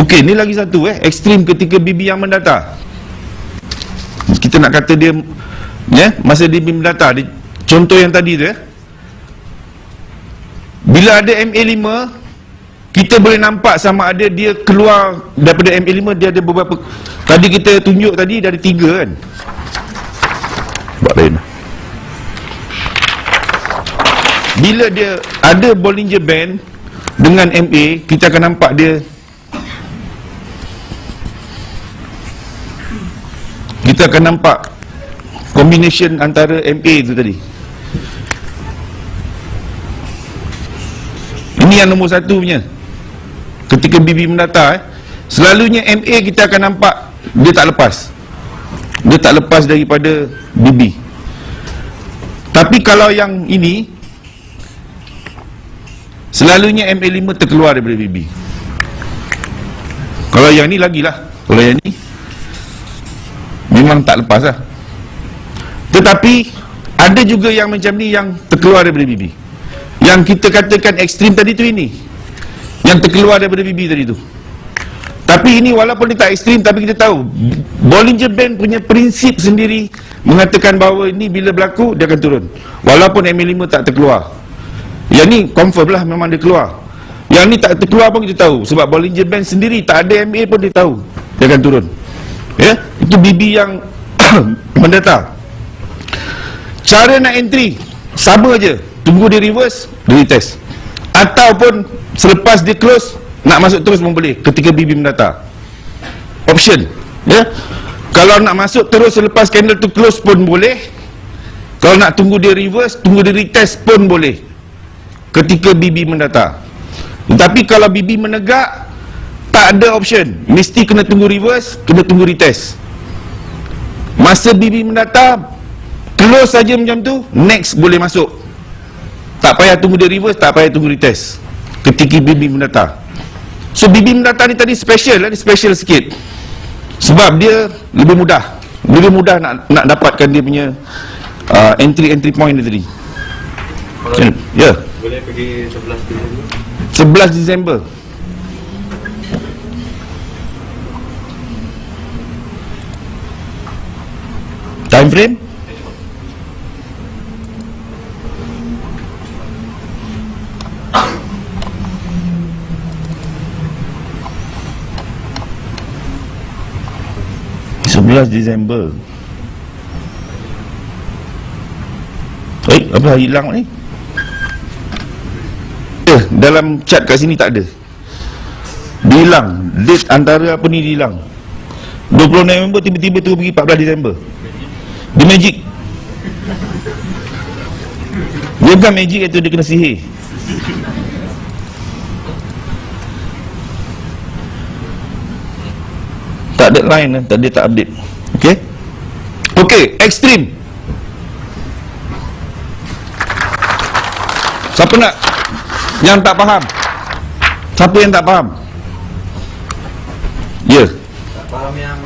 Okey, ni lagi satu ekstrim ketika bibi yang mendata. Kita nak kata dia masa dia bibi mendata, contoh yang tadi tu bila ada MA5, kita boleh nampak sama ada dia keluar daripada MA5, dia ada beberapa. Tadi kita tunjuk tadi dari 3 kan. Buat lain. Bila dia ada Bollinger Band dengan MA, kita akan nampak dia, kita akan nampak combination antara MA tu tadi. Ini yang nombor 1 punya. Ketika bibi mendata selalunya MA kita akan nampak dia tak lepas. Dia tak lepas daripada bibi. Tapi kalau yang ini, selalunya MA5 terkeluar daripada bibi. Kalau yang ni lagilah. Kalau yang ni memang tak lepas lah. Tetapi ada juga yang macam ni yang terkeluar daripada bibi. Yang kita katakan ekstrim tadi tu, ini yang terkeluar daripada bibi tadi tu. Tapi ini walaupun dia tak ekstrim, tapi kita tahu Bollinger Band punya prinsip sendiri mengatakan bahawa ini bila berlaku dia akan turun, walaupun MA5 tak terkeluar. Yang ni confirm lah, memang dia keluar. Yang ni tak terkeluar pun kita tahu, sebab Bollinger Band sendiri tak ada MA pun dia tahu dia akan turun. Itu bibi yang mendata. Cara nak entry sama je, tunggu dia reverse, dia retest. Ataupun selepas dia close, nak masuk terus pun boleh ketika bibi mendata. Option. Kalau nak masuk terus selepas candle tu close pun boleh. Kalau nak tunggu dia reverse, tunggu dia retest pun boleh ketika bibi mendata. Tapi kalau bibi menegak, tak ada option, mesti kena tunggu reverse, kena tunggu retest. Masa bibi mendata, close saja macam tu, next boleh masuk. Tak payah tunggu dia reverse, tak payah tunggu retest ketika bibi mendata. So bibi mendata ni tadi special lah, special sikit, sebab dia lebih mudah nak dapatkan dia punya entry point dia tadi. Ya. Boleh pergi 11 Disember. 11 Disember. Time frame? Disember. Apa hilang ni? Dalam chat kat sini tak ada. Dia hilang. Date antara apa ni dia hilang. 20 November tiba-tiba tu pergi 14 Disember. Dia magic. Dia bukan magic, itu dia kena sihir. Tak ada line, dia tak update. Okey, ekstrim. Siapa nak yang tak faham? Siapa yang tak faham? Ya. Tak faham yang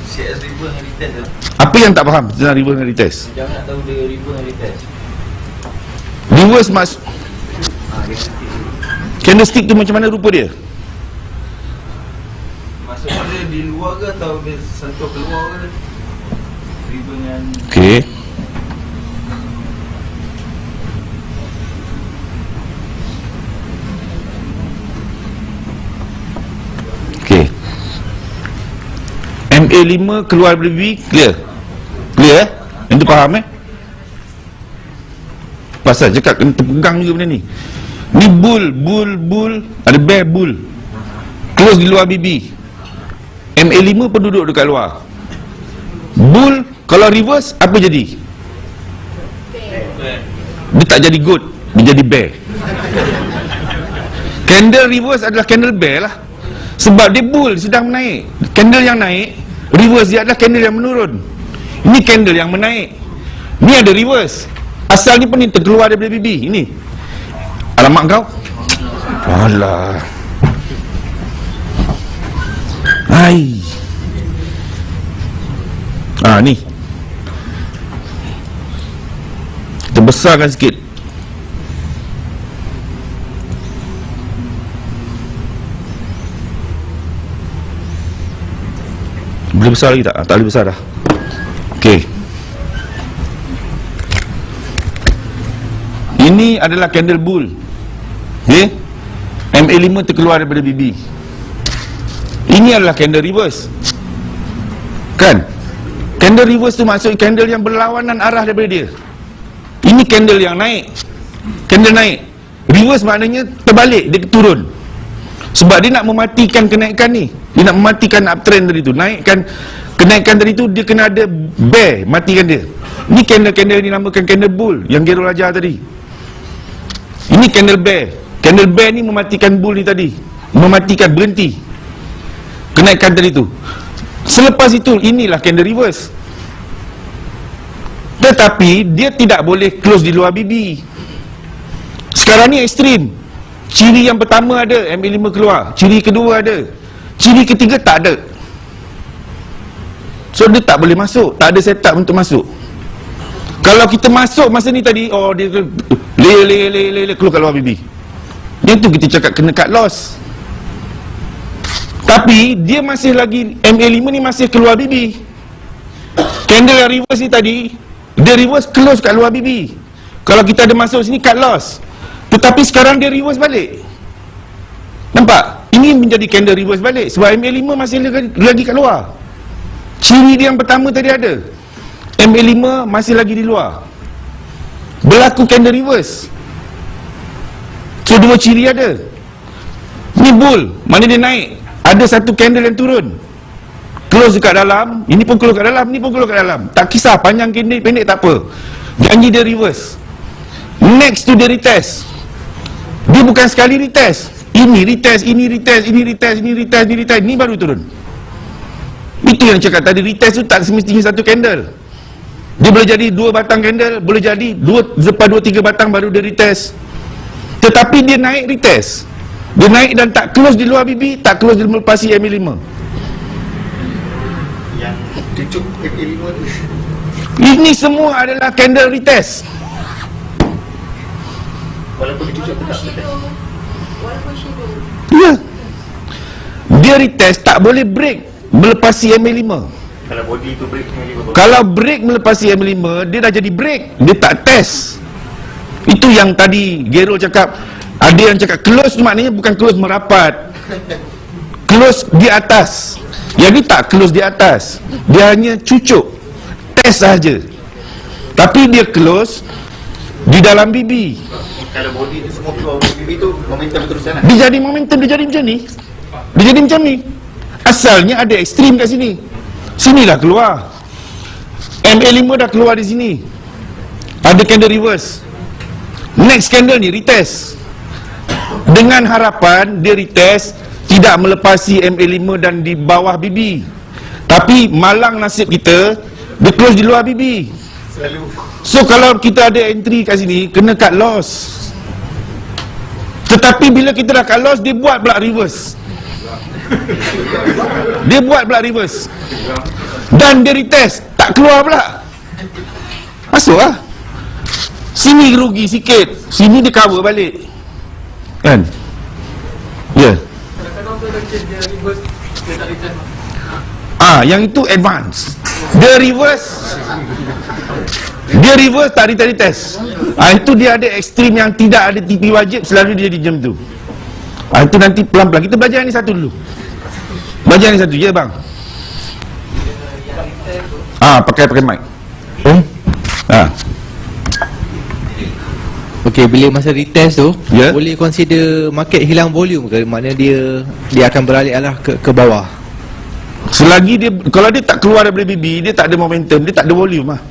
CS reverse dengan retest tu. Apa yang tak faham tentang reverse dengan retest? Jangan nak tahu dia reverse dengan retest. Reverse candlestick tu macam mana rupa dia? Maksudnya dia di luar ke atau dia sentuh keluar ke? Reverse dengan Okey. MA5 keluar dari B, clear? Clear Yang tu faham Pasal cakap kena terpegang juga benda ni. Ni bull, ada bear bull, close di luar BB. MA5 pun duduk dekat luar. Bull kalau reverse apa jadi? Dia tak jadi goat, dia jadi bear. Candle reverse adalah candle bear lah, sebab dia bull sedang menaik. Candle yang naik, reverse dia adalah candle yang menurun. Ini candle yang menaik, ni ada reverse. Asal ni pun ni terkeluar daripada BB. Ini alamak kau. Alah. Hai. Ni kita besarkan sikit. Boleh besar lagi tak? Tak boleh besar dah. Okey. Ini adalah candle bull. Okey. MA5 terkeluar daripada BB. Ini adalah candle reverse. Kan? Candle reverse tu maksud candle yang berlawanan arah daripada dia. Ini candle yang naik. Candle naik. Reverse maknanya terbalik, dia turun. Sebab dia nak mematikan kenaikan ni. Dia nak mematikan uptrend tadi tu. Naikkan kenaikan tadi tu, dia kena ada bear, matikan dia. Ini candle-candle ni namakan candle bull yang Gerol ajar tadi. Ini candle bear. Candle bear ni mematikan bull ni tadi. Mematikan, berhenti kenaikan tadi tu. Selepas itu, inilah candle reverse. Tetapi dia tidak boleh close di luar BB. Sekarang ni ekstrim. Ciri yang pertama ada, MA5 keluar. Ciri kedua ada. Ciri ketiga tak ada. So dia tak boleh masuk. Tak ada setup untuk masuk. Kalau kita masuk masa ni tadi, oh dia le keluar kat luar BB. Yang tu kita cakap kena cut loss. Tapi dia masih lagi, MA5 ni masih keluar BB. Candle yang reverse ni tadi, dia reverse close kat luar BB. Kalau kita ada masuk sini, cut loss. Tetapi sekarang dia reverse balik. Nampak? Ini menjadi candle reverse balik. Sebab MA5 masih lagi kat luar. Ciri dia yang pertama tadi ada. MA5 masih lagi di luar. Berlaku candle reverse. So dua ciri ada. Ni bull, mana dia naik. Ada satu candle yang turun, close dekat dalam. Ini pun close kat dalam, ni pun close kat dalam. Tak kisah panjang pendek tak apa. Janji dia reverse. Next tu dia retest. Dia bukan sekali retest. Ini retest, ini retest, ini retest, ini retest, ini retest, ini baru turun. Itu yang cakap tadi, retest tu tak semestinya satu candle. Dia boleh jadi 2 batang candle, boleh jadi 2-3 batang baru dia retest. Tetapi dia naik retest. Dia naik dan tak close di luar BB, tak close di melepasi MA5. Yang cucuk MA5 tu. Ini semua adalah candle retest. Walaupun dicucuk tetap Walaupun shadow. Ya. Dia retest tak boleh break melepasi MA5. kalau body tu break MA5. Kalau break melepasi MA5, dia dah jadi break. Dia tak test. Itu yang tadi Gerol cakap. Ada yang cakap close tu maknanya bukan close merapat, close di atas. Yang ni tak close di atas. Dia hanya cucuk, test sahaja. Tapi dia close di dalam BB. Kalau body tu semua keluar BB tu, momentum terusan lah. Dia jadi momentum, dia jadi macam ni. Dia jadi macam ni. Asalnya ada ekstrim kat sini. Sinilah keluar. MA5 dah keluar di sini. Ada candle reverse. Next candle ni retest. Dengan harapan dia retest tidak melepasi MA5 dan di bawah BB. Tapi malang nasib kita, dia close di luar BB. Selalu. So kalau kita ada entry kat sini, kena cut loss. Tetapi bila kita dah cut loss, dia buat pula reverse. Dia buat pula reverse. Dan dia retest, tak keluar pula. Masuk lah. Sini rugi sikit, sini dia cover balik. Kan? Ya. Kadang-kadang tu ada case dia reverse, dia tak return. Yang itu advance. Dia reverse tak retest. Itu dia ada ekstrim yang tidak ada TP wajib, selalu dia di jam tu. Itu nanti pelan-pelan. Kita belajar ni satu dulu. Belajar ni satu, ya bang. Pakai mic. Okey, bila masa retest tu, Ya. boleh consider market hilang volume ke? Maknanya dia akan beralih arah ke bawah. Selagi dia, kalau dia tak keluar daripada BB, dia tak ada momentum, dia tak ada volume lah.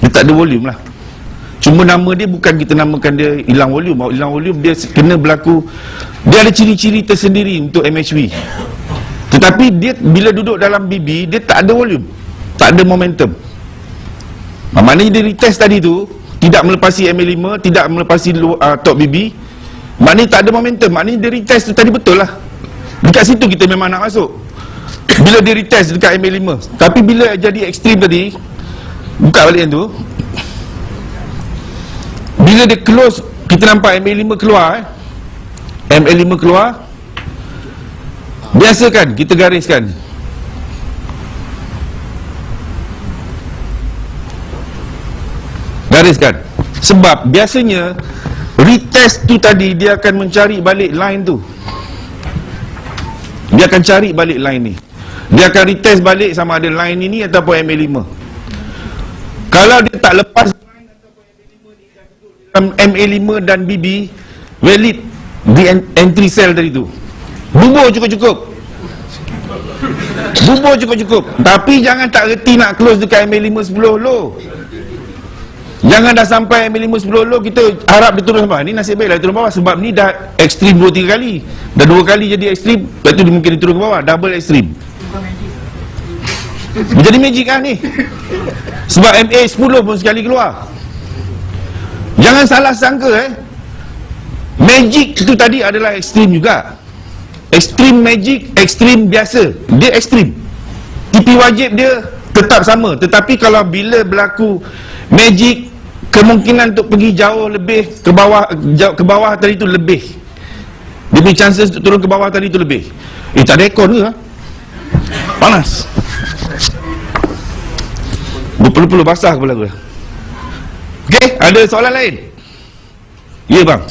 Dia tak ada volume lah. Cuma nama dia bukan kita namakan dia hilang volume. Hilang volume dia kena berlaku. Dia ada ciri-ciri tersendiri untuk MHV. Tetapi dia bila duduk dalam BB, dia tak ada volume, tak ada momentum. Maknanya dia retest tadi tu tidak melepasi MA5, tidak melepasi top BB, maknanya tak ada momentum. Maknanya dia retest tu tadi betul lah. Dekat situ kita memang nak masuk. Bila dia retest dekat MA5. Tapi bila jadi ekstrim tadi, buka balik yang tu, bila dia close, kita nampak MA5 keluar MA5 keluar. Biasa kan kita gariskan Gariskan. Sebab biasanya retest tu tadi dia akan mencari balik line tu. Dia akan cari balik line ni. Dia akan retest balik sama ada line ini ataupun MA5. Kalau dia tak lepas line ataupun MA5 ni dalam MA5 dan BB, valid di entry cell tadi tu. Bubur cukup-cukup. Bubur cukup-cukup. Tapi jangan tak reti nak close dekat MA5 10 low. Jangan dah sampai MA5 10 low kita harap dia turun bawah. Ni nasib baiklah dia turun bawah sebab ni dah ekstrim 2-3 kali. Dah 2 kali jadi ekstrim, lepas tu dia mungkin dia turun ke bawah, double ekstrim. Jadi magic kan ni. Sebab MA10 pun sekali keluar. Jangan salah sangka magic tu tadi adalah ekstrim juga. Ekstrim magic, ekstrim biasa. Dia ekstrim. TP wajib dia tetap sama. Tetapi kalau bila berlaku magic, kemungkinan untuk pergi jauh lebih ke bawah tadi tu lebih. Dia punya chances untuk turun ke bawah tadi tu lebih. Tak ada aircon ke? Panas. Berpeluh-peluh basah kepala aku. Okey, ada soalan lain? Ya bang.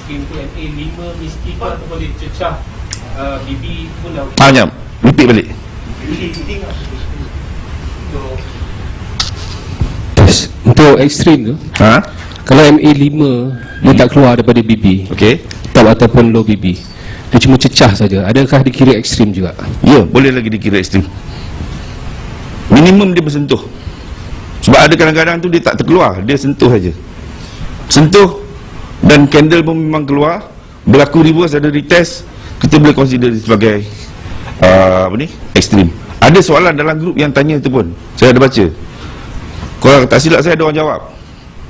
MA5 mesti kan boleh cecah BB pun dah Jom, repeat balik. Untuk ekstrim tu, kalau MA5 dia tak keluar daripada BB, Okey. top ataupun low BB, dia cuma cecah saja, adakah dikira ekstrim juga? Ya, boleh lagi dikira ekstrim. Minimum dia bersentuh. Sebab ada kadang-kadang tu dia tak terkeluar, dia sentuh saja. Sentuh dan candle pun memang keluar, berlaku reverse, ada retest, kita boleh consider sebagai ekstrim. Ada soalan dalam grup yang tanya tu pun, saya ada baca. Kalau tak silap saya ada orang jawab.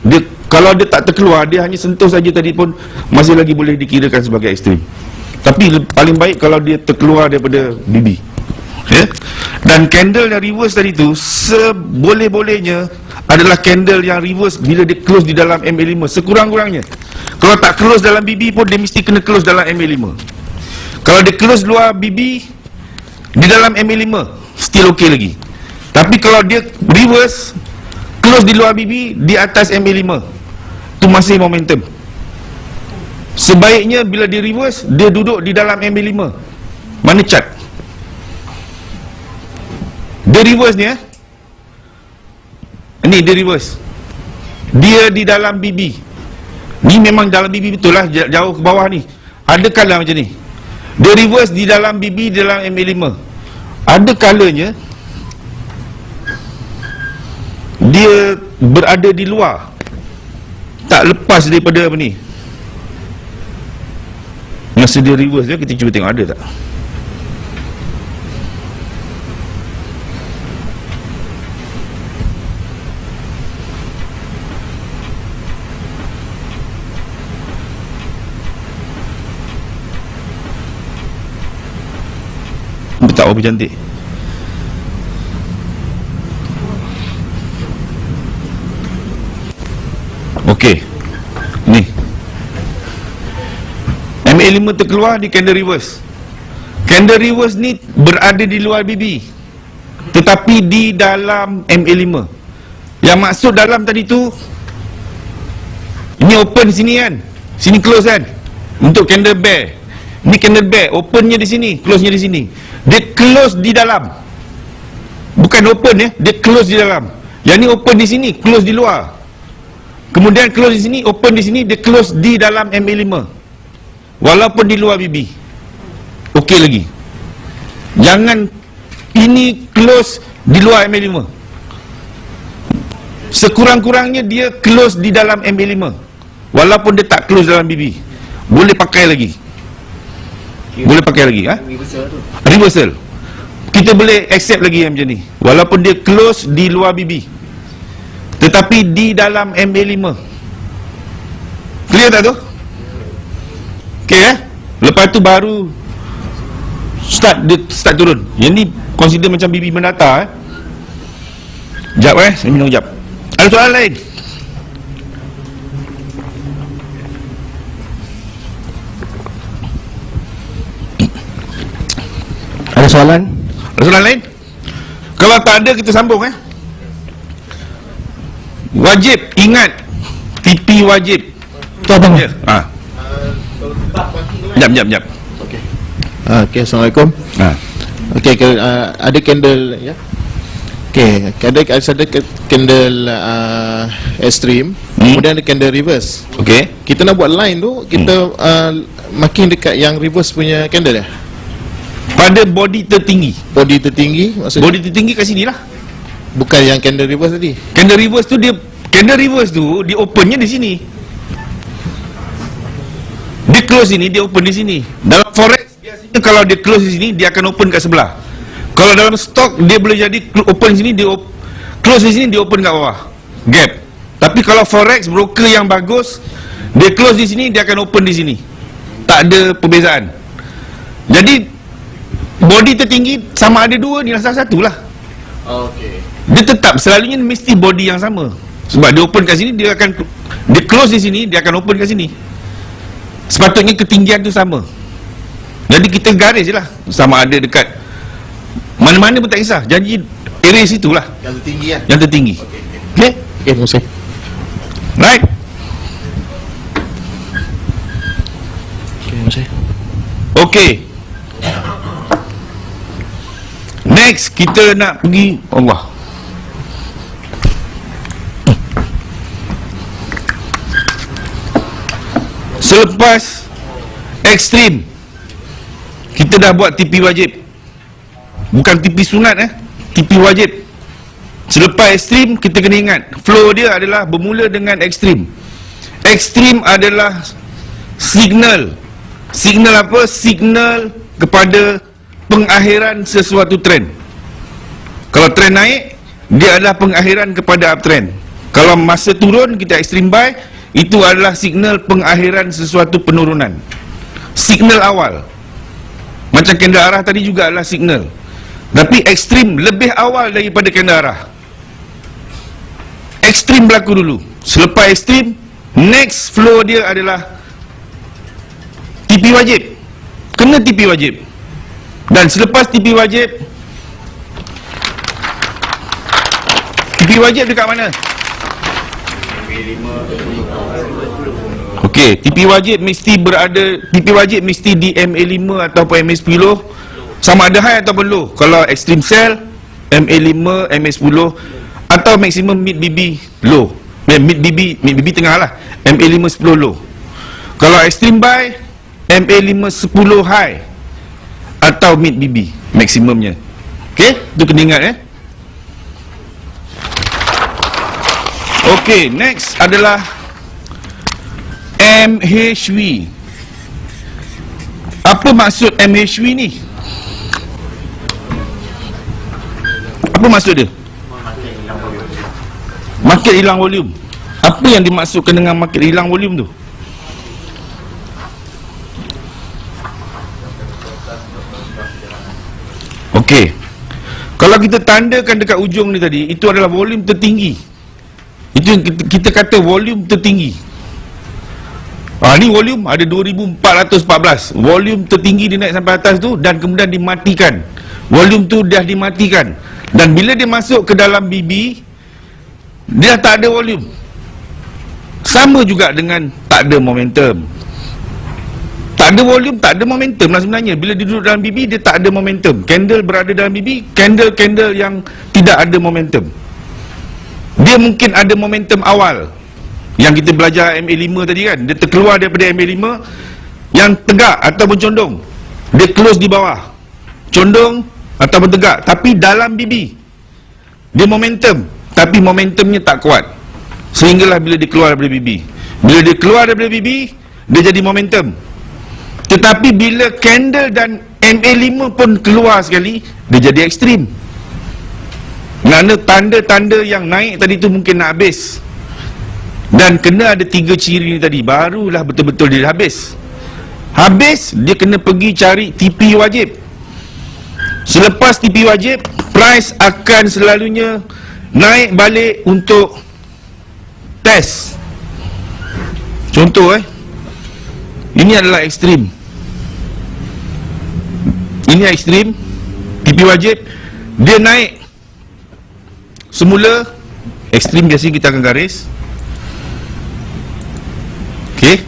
Dia kalau dia tak terkeluar, dia hanya sentuh saja tadi pun masih lagi boleh dikirakan sebagai ekstrim. Tapi paling baik kalau dia terkeluar daripada BB. Ya? Dan candle yang reverse tadi tu seboleh-bolehnya adalah candle yang reverse bila dia close di dalam MA5 sekurang-kurangnya. Kalau tak close dalam BB pun dia mesti kena close dalam MA5. Kalau dia close luar BB di dalam MA5 still okey lagi. Tapi kalau dia reverse close di luar BB di atas MA5, tu masih momentum. Sebaiknya bila dia reverse dia duduk di dalam MA5. Mana chart? Dia reverse ni ni dia reverse. Dia di dalam BB. Ni memang dalam BB betul lah, jauh ke bawah ni. Ada kala macam ni. Dia reverse di dalam BB, di dalam MA5. Ada kalanya dia berada di luar, tak lepas daripada apa ni. Masa dia reverse dia, kita cuba tengok ada tak. Tak apa cantik. Okey. Ni. MA5 terkeluar di candle reverse. Candle reverse ni berada di luar BB, tetapi di dalam MA5. Yang maksud dalam tadi tu, ini open sini kan, sini close kan, untuk candle bear. Ni candle bear, opennya di sini, close-nya di sini. Dia close di dalam, bukan open ya, dia close di dalam. Yang ni open di sini, close di luar. Kemudian close di sini, open di sini, dia close di dalam MA5, walaupun di luar BB. Okey lagi. Jangan ini close di luar MA5. Sekurang-kurangnya dia close di dalam MA5, walaupun dia tak close dalam BB. Boleh pakai lagi. Boleh pakai lagi reversal. Kita boleh accept lagi yang macam ni, walaupun dia close di luar BB, tetapi di dalam MA5. Clear tak tu? Okey lepas tu baru start turun. Yang ni consider macam BB mendatar Sekejap saya minum sekejap. Ada soalan lain? Ada soalan? Ada soalan lain? Kalau tak ada kita sambung Wajib ingat TP wajib. Tu abang. Ya. Jap. Okey, Assalamualaikum. Okey, ada candle ya. Okey, ada candle extreme, kemudian ada candle reverse. Okey. Kita nak buat line tu, kita makin dekat yang reverse punya candle ya. Pada body tertinggi. Body tertinggi maksudnya Body tertinggi kat sini lah. bukan yang candle reverse tadi. Candle reverse tu dia opennya di sini. Dia close sini, dia open di sini. Dalam forex biasanya kalau dia close di sini, dia akan open kat sebelah. Kalau dalam stok dia boleh jadi open sini, dia close di sini, dia open kat bawah. Gap. Tapi kalau forex broker yang bagus, dia close di sini, dia akan open di sini. Tak ada perbezaan. Jadi body tertinggi sama ada dua ni lah, salah satu lah. Okey. Dia tetap selalunya mesti body yang sama. Sebab dia open kat sini, dia close di sini, dia akan open kat sini. Sepatutnya ketinggian tu sama. Jadi kita garis je lah, sama ada dekat mana-mana pun tak kisah. Janji area situ lah Yang tertinggi ya. yang tertinggi. Okay? Okey, terima kasih. Right? Okey, terima kasih. Okay. Next kita nak pergi Allah. Selepas ekstrim, kita dah buat TP wajib. Bukan TP sunat TP wajib. Selepas ekstrim, kita kena ingat flow dia adalah bermula dengan ekstrim. Ekstrim adalah signal. Signal apa? Signal kepada pengakhiran sesuatu trend. Kalau trend naik, dia adalah pengakhiran kepada uptrend. Kalau masa turun, kita extreme buy, itu adalah signal pengakhiran sesuatu penurunan. Signal awal. Macam candle arah tadi juga adalah signal. Tapi ekstrim lebih awal daripada candle arah. Ekstrim berlaku dulu. Selepas ekstrim, next flow dia adalah TP wajib. Kena TP wajib. Dan selepas TP wajib, TP wajib dekat mana? Okey, TP wajib mesti berada, TP wajib mesti di MA5 ataupun MA10, sama ada high ataupun low. Kalau extreme sell, MA5, MA10, atau maksimum mid BB low. Mid BB tengah lah, MA5 10 low. Kalau extreme buy, MA5 10 high atau mid BB maksimumnya. Okey, itu kena ingat Okey, next adalah MHV. Apa maksud MHV ni? Apa maksud dia? Market hilang volume. Apa yang dimaksudkan dengan market hilang volume tu? Okey. Kalau kita tandakan dekat ujung ni tadi, itu adalah volume tertinggi. Itu yang kita kata volume tertinggi. Ni volume ada 2414. Volume tertinggi dia naik sampai atas tu dan kemudian dimatikan. Volume tu dah dimatikan. Dan bila dia masuk ke dalam BB, dia tak ada volume. Sama juga dengan tak ada momentum. Tak ada volume, tak ada momentum lah sebenarnya. Bila dia duduk dalam BB, dia tak ada momentum. Candle berada dalam BB, candle yang tidak ada momentum. Dia mungkin ada momentum awal yang kita belajar MA5 tadi kan. Dia terkeluar daripada MA5 yang tegak ataupun condong, dia close di bawah, condong ataupun tegak. Tapi dalam BB dia momentum, tapi momentumnya tak kuat, sehinggalah bila dia keluar daripada BB. Bila dia keluar daripada BB, dia jadi momentum. Tetapi bila candle dan MA5 pun keluar sekali, dia jadi ekstrim. Kerana tanda-tanda yang naik tadi tu mungkin nak habis. Dan kena ada 3 ciri ni tadi, barulah betul-betul dia habis. Habis, dia kena pergi cari TP wajib. Selepas TP wajib, price akan selalunya naik balik untuk test. Contoh ini adalah ekstrim. Ini ekstrim, TP wajib, dia naik semula. Ekstrim biasanya kita akan garis. Okey.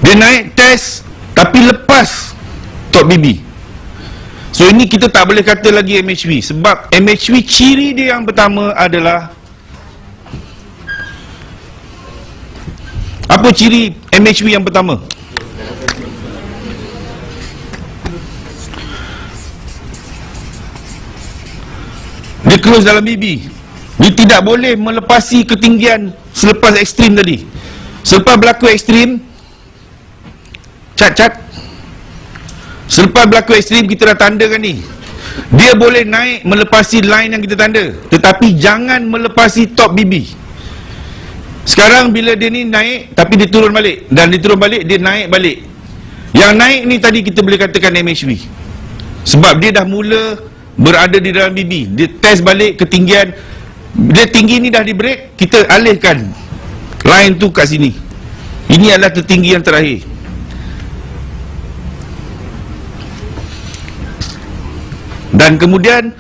Dia naik test tapi lepas top BB. So ini kita tak boleh kata lagi MHV, sebab MHV ciri dia yang pertama adalah, apa ciri MHV yang pertama? Dia close dalam BB. Dia tidak boleh melepasi ketinggian selepas ekstrim tadi. Selepas berlaku ekstrim, cat. Selepas berlaku ekstrim, kita dah tandakan ni. Dia boleh naik melepasi line yang kita tanda, tetapi jangan melepasi top BB. Sekarang bila dia ni naik tapi dia turun balik, dan dia turun balik, dia naik balik. Yang naik ni tadi kita boleh katakan MHV, sebab dia dah mula berada di dalam BB. Dia test balik ketinggian, dia tinggi ni dah di break, kita alihkan line tu kat sini. Ini adalah tertinggi yang terakhir. Dan kemudian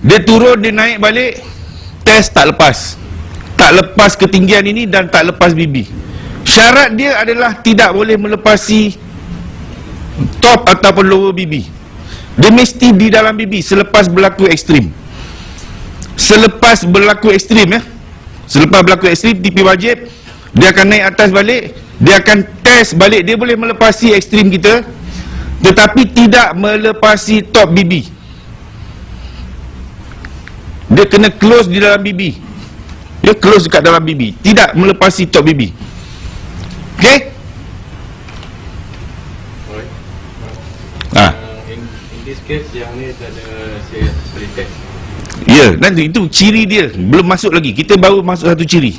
dia turun, dia naik balik, test tak lepas. Tak lepas ketinggian ini dan tak lepas BB. Syarat dia adalah tidak boleh melepasi top ataupun lower BB. Dia mesti di dalam BB selepas berlaku ekstrim. Selepas berlaku ekstrim, selepas berlaku ekstrim, TP wajib, dia akan naik atas balik, dia akan test balik. Dia boleh melepasi ekstrim kita, tetapi tidak melepasi top BB. Dia kena close di dalam BB. Dia close dekat dalam BB, tidak melepasi top BB. Okey? In this case, yang ni tak ada saya boleh test. Ya, nanti itu ciri dia. Belum masuk lagi. Kita baru masuk satu ciri.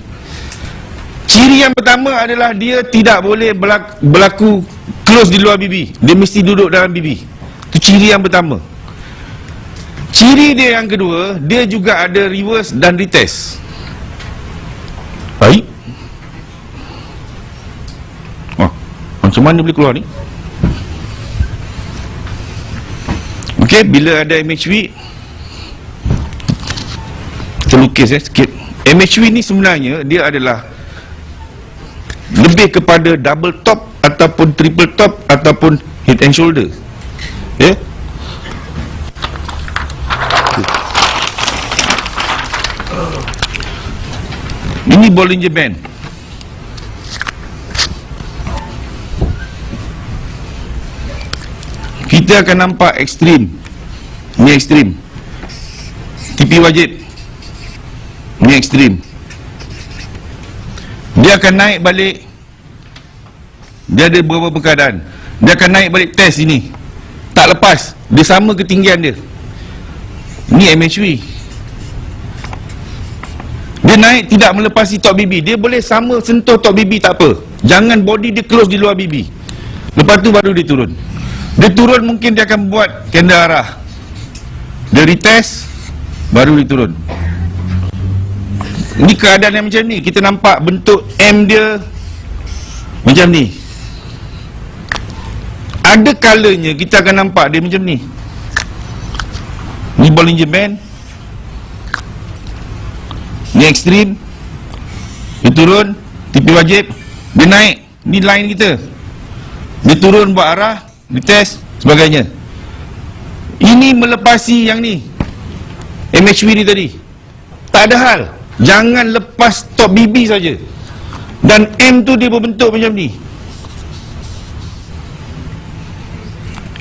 Ciri yang pertama adalah dia tidak boleh berlaku close di luar BB. Dia mesti duduk dalam BB. Itu ciri yang pertama. Ciri dia yang kedua, dia juga ada reverse dan retest. Baik. Oh, macam mana boleh keluar ni? Okey, bila ada MHV, kita lukis sikit. MHV ni sebenarnya dia adalah lebih kepada double top ataupun triple top ataupun head and shoulder. Ya. Ini Bollinger Band. Kita akan nampak ekstrim. Ni ekstrim. TP wajib. Ni ekstrim. Dia akan naik balik. Dia ada beberapa keadaan. Dia akan naik balik test ini. Tak lepas. Dia sama ketinggian dia. Ni MHV. Dia naik tidak melepasi top BB. Dia boleh sama sentuh top BB, tak apa. Jangan body dia close di luar BB. Lepas tu baru dia turun. Dia turun mungkin dia akan buat kendal arah. Dia retest, baru dia turun. Ini keadaan yang macam ni. Kita nampak bentuk M dia macam ni. Ada kalanya kita akan nampak dia macam ni. Ni Bollinger Band. Ni ekstrim. Dia turun, TP wajib. Dia naik, ni line kita. Dia turun buat arah, dia test, sebagainya. Ini melepasi yang ni, MHV ni tadi. Tak ada hal. Jangan lepas top BB saja. Dan M tu dia berbentuk macam ni.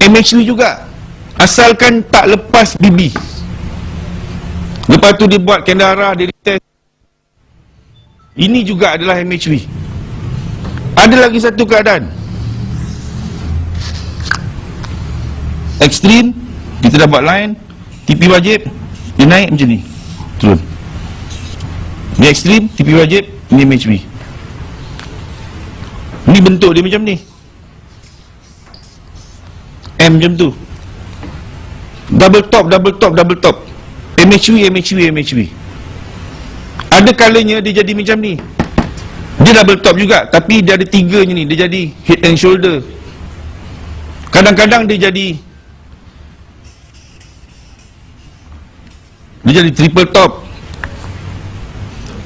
MHV juga, asalkan tak lepas BB. Lepas tu dia buat kendal arah, dia retest. Ini juga adalah MHV. Ada lagi satu keadaan ekstrim. Kita dah buat line, TP wajib, dia naik macam ni, turun. Ni ekstrim, TP wajib, ni MHV. Ni bentuk dia macam ni, M macam tu. Double top, double top, double top. MHV, MHV, MHV. Ada kalanya dia jadi macam ni. Dia double top juga, tapi dia ada tiga ni. Dia jadi head and shoulder. Kadang-kadang dia jadi triple top.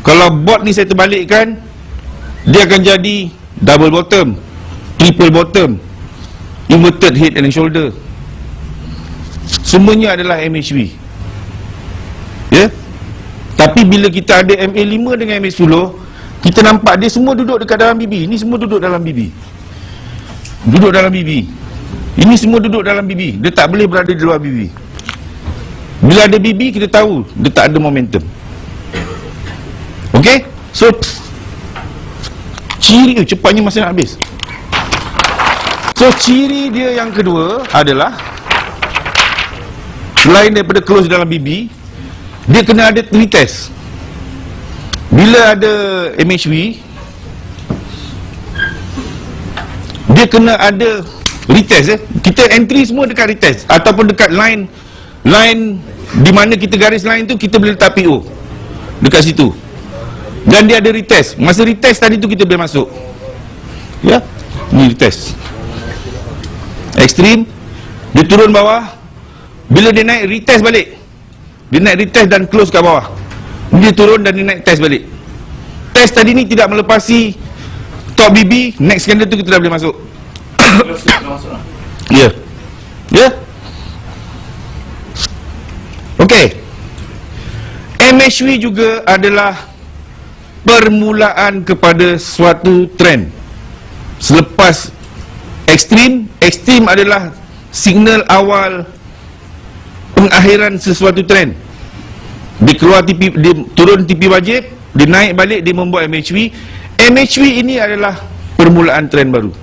Kalau board ni saya terbalikkan, dia akan jadi double bottom, triple bottom, inverted head and shoulder. Semuanya adalah MHV. Ya. Tapi bila kita ada MA5 dengan MA10, kita nampak dia semua duduk dekat dalam bibi. Ini semua duduk dalam bibi. Duduk dalam bibi. Ini semua duduk dalam bibi. Dia tak boleh berada di luar bibi. Bila ada bibi, kita tahu dia tak ada momentum. Okey? So ciri cepatnya masa nak habis. So ciri dia yang kedua adalah, selain daripada close dalam bibi, dia kena ada retest. Bila ada MHV, dia kena ada retest. Kita entry semua dekat retest ataupun dekat line di mana kita garis line tu, kita boleh letak PO dekat situ. Dan dia ada retest. Masa retest tadi tu kita boleh masuk. Ya, ni retest. Ekstrim, dia turun bawah. Bila dia naik, retest balik. Dia naik retest dan close kat bawah. Dia turun dan dia naik test balik. Test tadi ni tidak melepasi top BB, next candle tu kita dah boleh masuk. Ya. Ya. Okey. MHV juga adalah permulaan kepada suatu trend. Selepas ekstrim adalah signal awal pengakhiran sesuatu trend. Dia keluar TP, dia turun TP wajib, dia naik balik, dia membuat MHV. MHV ini adalah permulaan trend baru.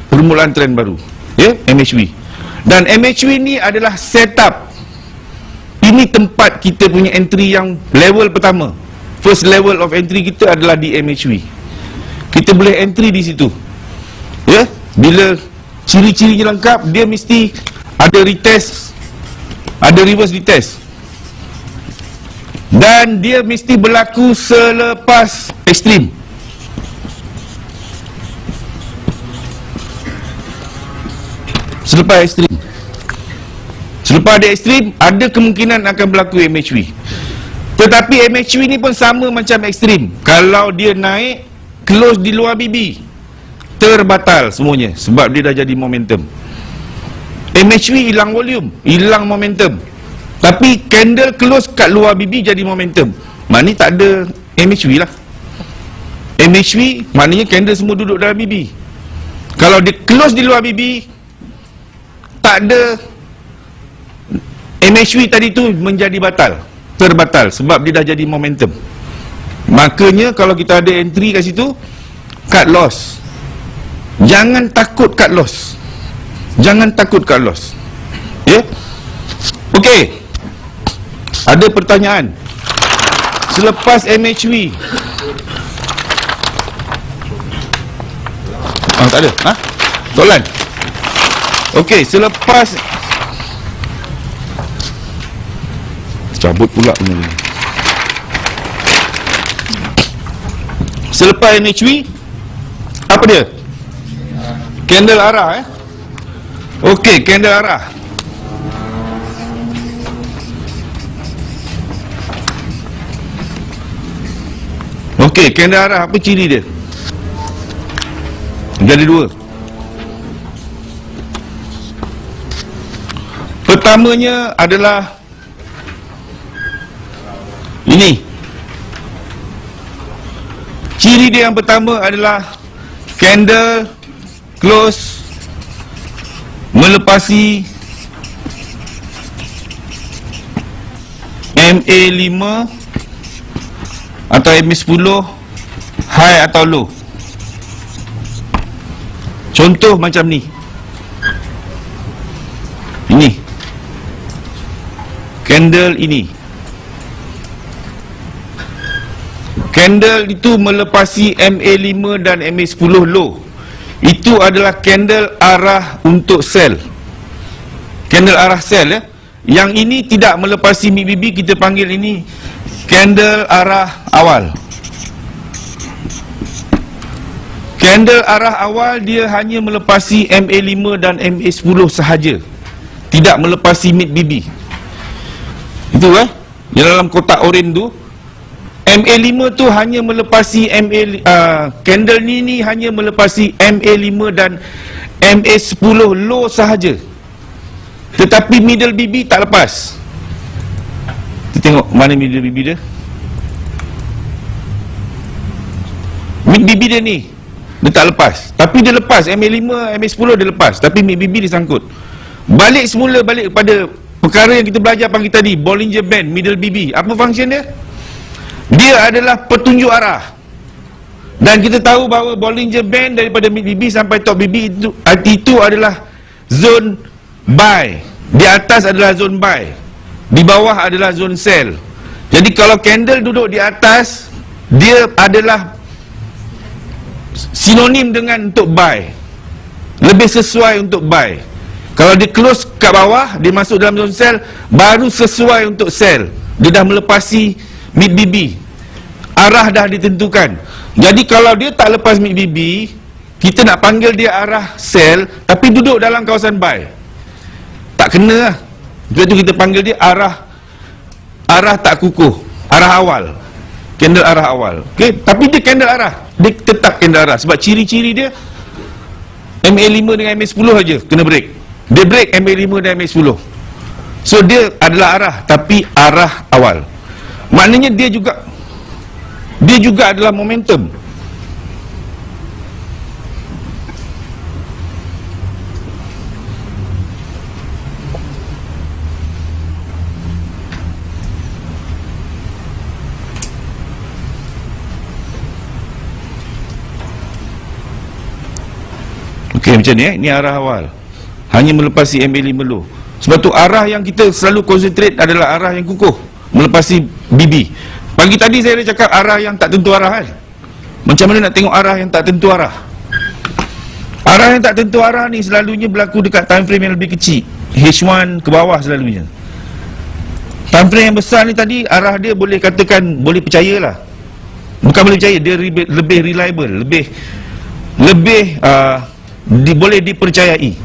Permulaan trend baru. Ya, MHV. Dan MHV ini adalah setup. Ini tempat kita punya entry yang level pertama. First level of entry kita adalah di MHV. Kita boleh entry di situ. Ya, bila ciri-cirinya lengkap, dia mesti ada retest, ada reverse retest. Dan dia mesti berlaku selepas ekstrim. Selepas ekstrim. Selepas ada ekstrim, ada kemungkinan akan berlaku MHV. Tetapi MHV ni pun sama macam ekstrim. Kalau dia naik, close di luar BB, terbatal semuanya. Sebab dia dah jadi momentum. MHV hilang volume, hilang momentum. Tapi candle close kat luar BB jadi momentum. Maknanya tak ada MHV lah. MHV maknanya candle semua duduk dalam BB. Kalau dia close di luar BB, tak ada MHV tadi tu menjadi batal, terbatal sebab dia dah jadi momentum. Makanya kalau kita ada entry kat situ, cut loss. Jangan takut cut loss. Jangan takut cut loss. Ya? Okey. Ada pertanyaan? Selepas MHV. Tak ada. Ha? Soalan. Okey, selepas cabut pula punya ni. Selepas MHV, apa dia? Candle arah. Okey, candle arah. Okey, candle arah, apa ciri dia? Jadi dua. Pertamanya adalah ini. Ciri dia yang pertama adalah candle close melepasi MA5 atau MA10 high atau low. Contoh macam ni. Ini candle ini. Candle itu melepasi MA5 dan MA10 low. Itu adalah candle arah untuk sell. Candle arah sell ya. Yang ini tidak melepasi MACD, kita panggil ini candle arah awal. Candle arah awal dia hanya melepasi MA5 dan MA10 sahaja. Tidak melepasi mid BB. Itu yang dalam kotak oren tu. MA5 tu hanya melepasi candle ni hanya melepasi MA5 dan MA10 low sahaja. Tetapi middle BB tak lepas. Kita tengok mana middle BB dia. Mid BB dia ni dia tak lepas. Tapi dia lepas MA5, MA10 dia lepas. Tapi mid BB disangkut. Balik kepada perkara yang kita belajar pagi tadi, Bollinger Band, middle BB. Apa function dia? Dia adalah petunjuk arah. Dan kita tahu bahawa Bollinger Band daripada mid BB sampai top BB itu adalah zone buy. Di atas adalah zone buy, di bawah adalah zone sell. Jadi kalau candle duduk di atas, dia adalah sinonim dengan untuk buy, lebih sesuai untuk buy. Kalau dia close kat bawah, dia masuk dalam zone sell, baru sesuai untuk sell. Dia dah melepasi mid BB, arah dah ditentukan. Jadi kalau dia tak lepas mid BB, kita nak panggil dia arah sell, tapi duduk dalam kawasan buy, tak kena lah. Sebab tu kita panggil dia arah tak kukuh, arah awal, candle arah awal. Okay? Tapi dia candle arah, dia tetap candle arah. Sebab ciri-ciri dia MA5 dengan MA10 saja kena break. Dia break MA5 dan MA10. So dia adalah arah, tapi arah awal. Maknanya dia juga adalah momentum. Okey, macam ni ni arah awal. Hanya melepasi MA5 low. Sebab tu arah yang kita selalu concentrate adalah arah yang kukuh, melepasi BB. Pagi tadi saya dah cakap arah yang tak tentu arah kan. Macam mana nak tengok arah yang tak tentu arah? Arah yang tak tentu arah ni selalunya berlaku dekat time frame yang lebih kecil, H1 ke bawah selalunya. Time frame yang besar ni tadi, arah dia boleh katakan boleh percayalah. Bukan boleh percaya, dia lebih reliable, lebih boleh dipercayai.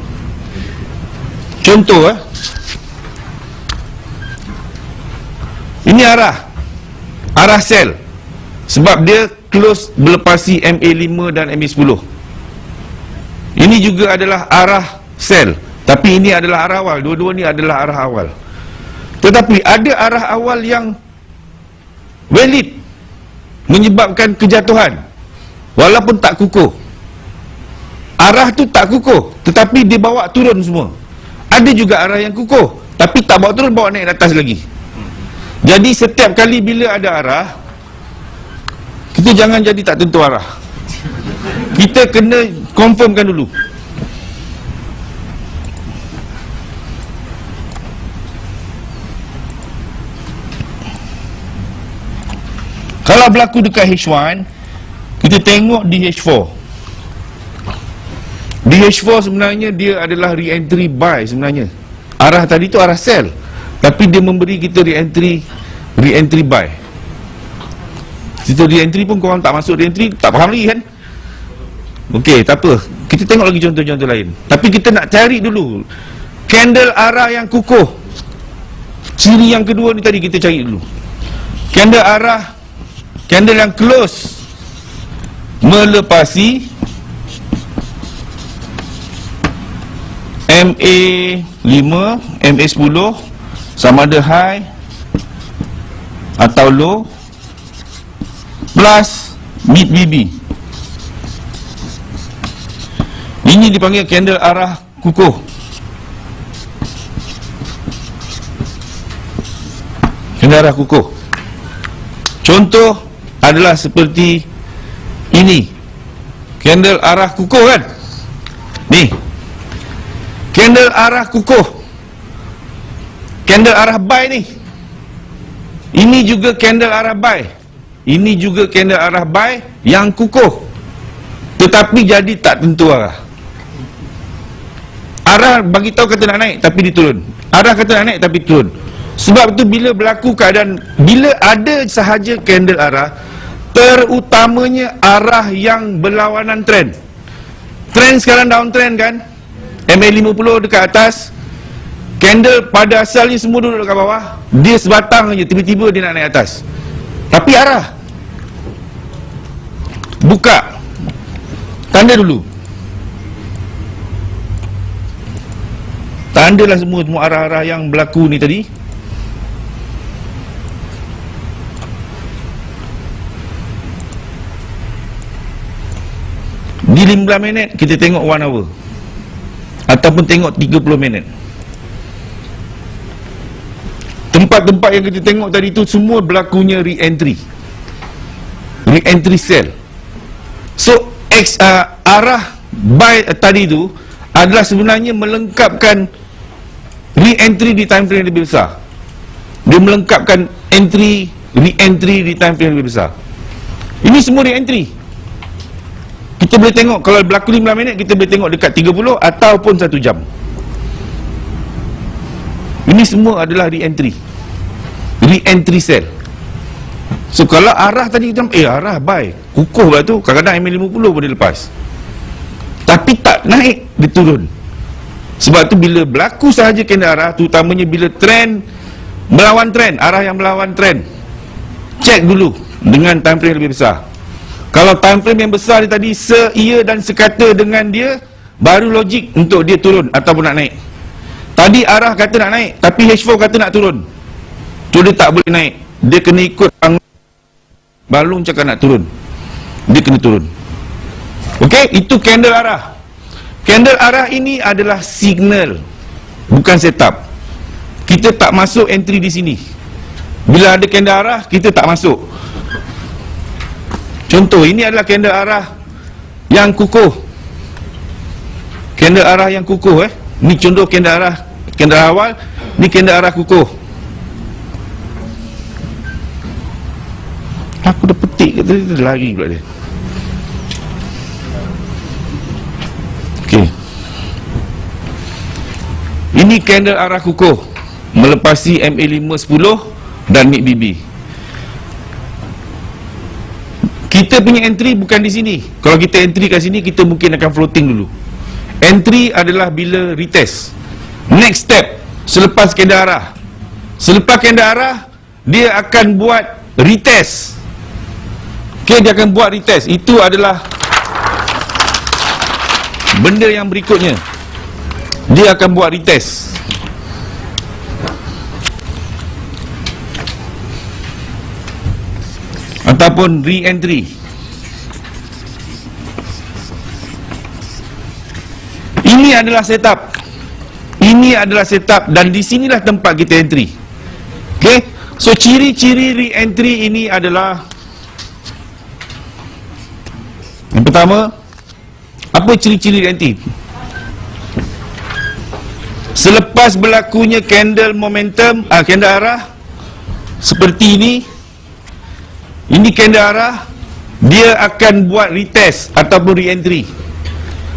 Contoh ini arah sell, sebab dia close melepasi MA5 dan MA10. Ini juga adalah arah sell, tapi ini adalah arah awal. Dua-dua ni adalah arah awal. Tetapi ada arah awal yang valid, menyebabkan kejatuhan walaupun tak kukuh. Arah tu tak kukuh, tetapi dia bawa turun semua. Ada juga arah yang kukuh, tapi tak bawa turun, bawa naik atas lagi. Jadi setiap kali bila ada arah, kita jangan jadi tak tentu arah. Kita kena confirmkan dulu. Kalau berlaku dekat H1, kita tengok di H4. Di H4 sebenarnya dia adalah re-entry buy sebenarnya. Arah tadi tu arah sell, tapi dia memberi kita re-entry buy. Kita re-entry pun korang tak masuk re-entry, tak faham lagi kan? Okey, tak apa. Kita tengok lagi contoh-contoh lain. Tapi kita nak cari dulu candle arah yang kukuh. Ciri yang kedua ni tadi kita cari dulu. Candle yang close melepasi MA5, MA10 sama ada high atau low plus mid BB. Ini dipanggil candle arah kukuh. Candle arah kukuh. Contoh adalah seperti ini. Candle arah kukuh kan? Ni. Candle arah kukuh, candle arah buy ni. Ini juga candle arah buy. Ini juga candle arah buy yang kukuh, tetapi jadi tak tentu arah. Arah bagi tahu kata nak naik tapi diturun. Arah kata nak naik tapi turun. Sebab tu bila berlaku keadaan, bila ada sahaja candle arah, terutamanya arah yang berlawanan trend. Trend sekarang downtrend kan? MA50 dekat atas, candle pada asalnya semua duduk dekat bawah, dia sebatang je, tiba-tiba dia nak naik atas. Tapi arah. Buka. Tanda dulu. Tandalah semua arah-arah yang berlaku ni tadi. Di 15 minit kita tengok 1 hour ataupun tengok 30 minit. Tempat-tempat yang kita tengok tadi tu semua berlakunya re-entry cell. So arah by tadi tu adalah sebenarnya melengkapkan re-entry di time frame yang lebih besar. Dia melengkapkan re-entry di time frame yang lebih besar. Ini semua re-entry. Kita boleh tengok, kalau berlaku 15 minit, kita boleh tengok dekat 30 ataupun 1 jam. Ini semua adalah re-entry cell. So kalau arah tadi kita arah buy, kukuh pula tu, kadang-kadang MA50 pun dia lepas, tapi tak naik, dia turun. Sebab tu bila berlaku sahaja candle arah, terutamanya bila trend melawan trend, arah yang melawan trend, check dulu dengan time frame lebih besar. Kalau time frame yang besar dia tadi seia dan sekata dengan dia, baru logik untuk dia turun ataupun nak naik. Tadi arah kata nak naik, tapi H4 kata nak turun, so dia tak boleh naik. Dia kena ikut balung cakap nak turun, dia kena turun. Okey, itu candle arah. Candle arah ini adalah signal, bukan setup. Kita tak masuk entry di sini. Bila ada candle arah, kita tak masuk. Contoh, ini adalah candle arah yang kukuh. Candle arah yang kukuh Ni contoh candle arah awal, ni candle arah kukuh. Aku dah petik kat tadi, dia lari pula dia. Okey. Ini candle arah kukuh melepasi MA510 dan MACD. Kita punya entry bukan di sini. Kalau kita entry kat sini, kita mungkin akan floating dulu. Entry adalah bila retest. Next step, selepas candle arah. Selepas candle arah, dia akan buat retest. Okay, dia akan buat retest. Itu adalah benda yang berikutnya. Dia akan buat retest. Ataupun re-entry. Ini adalah setup. Ini adalah setup dan di sinilah tempat kita entry. Okey. So ciri-ciri re-entry ini adalah, yang pertama, apa ciri-ciri re-entry? Selepas berlakunya candle momentum, candle arah seperti ini candle arah, dia akan buat retest ataupun re-entry.